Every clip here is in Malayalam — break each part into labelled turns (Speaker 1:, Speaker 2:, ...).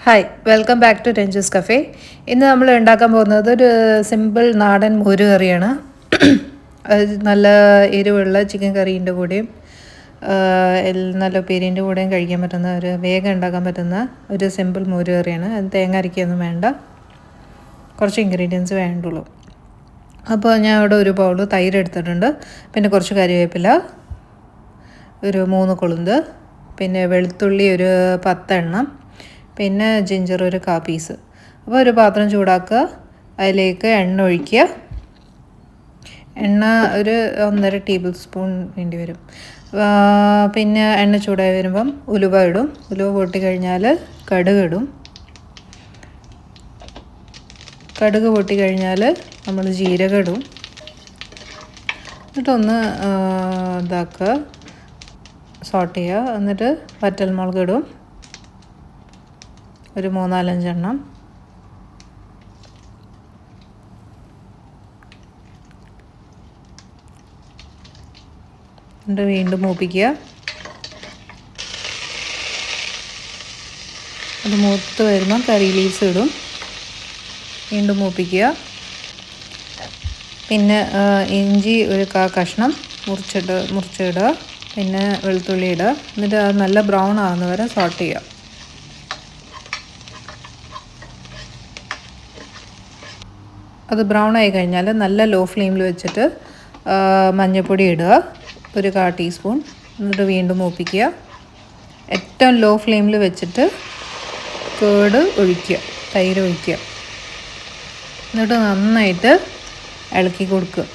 Speaker 1: Hi welcome back to Ranju's cafe. ഇന്ന് നമ്മൾ ഉണ്ടാക്കാൻ പോകുന്നത് ഒരു സിമ്പിൾ നാടൻ മോര് കറിയാണ്. അത് നല്ല എരിവുള്ള ചിക്കൻ കറീൻ്റെ കൂടെയും നല്ല ഉപ്പേരീൻ്റെ കൂടെയും കഴിക്കാൻ പറ്റുന്ന ഒരു വേഗം ഉണ്ടാക്കാൻ പറ്റുന്ന ഒരു സിമ്പിൾ മോര് കറിയാണ്. അത് തേങ്ങ അരയ്ക്കൊന്നും വേണ്ട, കുറച്ച് ഇൻഗ്രീഡിയൻസ് വേണ്ടുള്ളൂ. അപ്പോൾ ഞാൻ ഇവിടെ ഒരു ബൗൾ തൈര് എടുത്തിട്ടുണ്ട്, പിന്നെ കുറച്ച് കറിവേപ്പില, ഒരു 3 കൊളുന്ത്, പിന്നെ വെളുത്തുള്ളി ഒരു 10 എണ്ണം, പിന്നെ ജിഞ്ചർ ഒരു 1/4 പീസ്. അപ്പോൾ ഒരു പാത്രം ചൂടാക്കുക, അതിലേക്ക് എണ്ണ ഒഴിക്കുക. എണ്ണ ഒരു 1.5 ടേബിൾ സ്പൂൺ വേണ്ടി വരും. പിന്നെ എണ്ണ ചൂടായി വരുമ്പം ഉലുവ ഇടും. ഉലുവ പൊട്ടിക്കഴിഞ്ഞാൽ കടുക് ഇടും. കടുക് പൊട്ടിക്കഴിഞ്ഞാൽ നമ്മൾ ജീരകം ഇടും. എന്നിട്ടൊന്ന് ഇതാക്കുക, സോട്ട് ചെയ്യുക. എന്നിട്ട് വറ്റൽമുളക് ഇടും, ഒരു 3-4 എണ്ണം. എന്നിട്ട് വീണ്ടും മൂപ്പിക്കുക. അത് മൂത്ത് വരുമ്പോൾ കറി ലീവ്സ് ഇടും, വീണ്ടും മൂപ്പിക്കുക. പിന്നെ ഇഞ്ചി ഒരു കഷ്ണം മുറിച്ചിടുക, പിന്നെ വെളുത്തുള്ളി ഇടുക. എന്നിട്ട് അത് നല്ല ബ്രൗൺ ആകുന്ന വരെ സോട്ട് ചെയ്യുക. അത് ബ്രൗൺ ആയി കഴിഞ്ഞാൽ നല്ല ലോ ഫ്ലെയിമിൽ വെച്ചിട്ട് മഞ്ഞൾപ്പൊടി ഇടുക, ഒരു 1/4 ടീസ്പൂൺ. എന്നിട്ട് വീണ്ടും മൂപ്പിക്കുക. ഏറ്റവും ലോ ഫ്ലെയിമിൽ വെച്ചിട്ട് കേട് ഒഴിക്കുക, തൈര് ഒഴിക്കുക. എന്നിട്ട് നന്നായിട്ട് ഇളക്കി കൊടുക്കുക.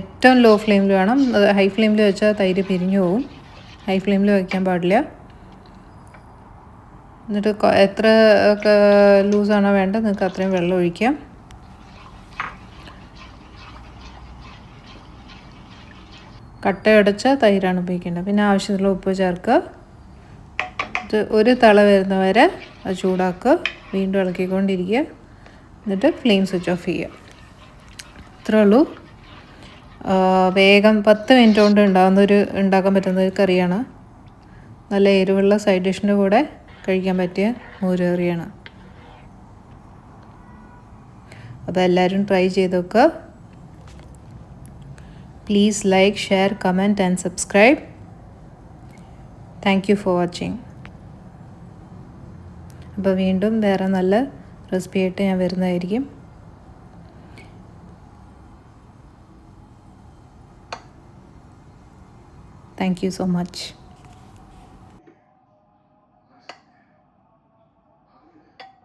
Speaker 1: ഏറ്റവും ലോ ഫ്ലെയിമിൽ വേണം. ഹൈ ഫ്ലെയിമിൽ വെച്ചാൽ തൈര് പിരിഞ്ഞു പോകും. ഹൈ ഫ്ലെയിമിൽ വയ്ക്കാൻ പാടില്ല. എന്നിട്ട് എത്ര ലൂസാണോ വേണ്ടത് നിങ്ങൾക്ക് അത്രയും വെള്ളം ഒഴിക്കാം. കട്ടയടച്ച തൈരാണ് ഉപയോഗിക്കേണ്ടത്. പിന്നെ ആവശ്യത്തിനുള്ള ഉപ്പ് ചേർക്കുക. ഇത് ഒരു തിള വരുന്നവരെ അത് ചൂടാക്കുക, വീണ്ടും ഇളക്കിക്കൊണ്ടിരിക്കുക. എന്നിട്ട് ഫ്ലെയിം സ്വിച്ച് ഓഫ് ചെയ്യുക. ഇത്രേ ഉള്ളൂ. വേഗം 10 മിനിറ്റ് കൊണ്ട് ഉണ്ടാക്കാൻ പറ്റുന്ന ഒരു കറിയാണ്. നല്ല എരിവുള്ള സൈഡ് ഡിഷിൻ്റെ കൂടെ കഴിക്കാൻ പറ്റിയ മോര് കറിയാണ്. അതെല്ലാവരും ട്രൈ ചെയ്ത് നോക്കുക. Please like, share, comment and subscribe. Thank you for watching. അപ്പോൾ വീണ്ടും വേറെ നല്ല റെസിപ്പി ആയിട്ട് ഞാൻ വരുന്നതായിരിക്കും. Thank you so much.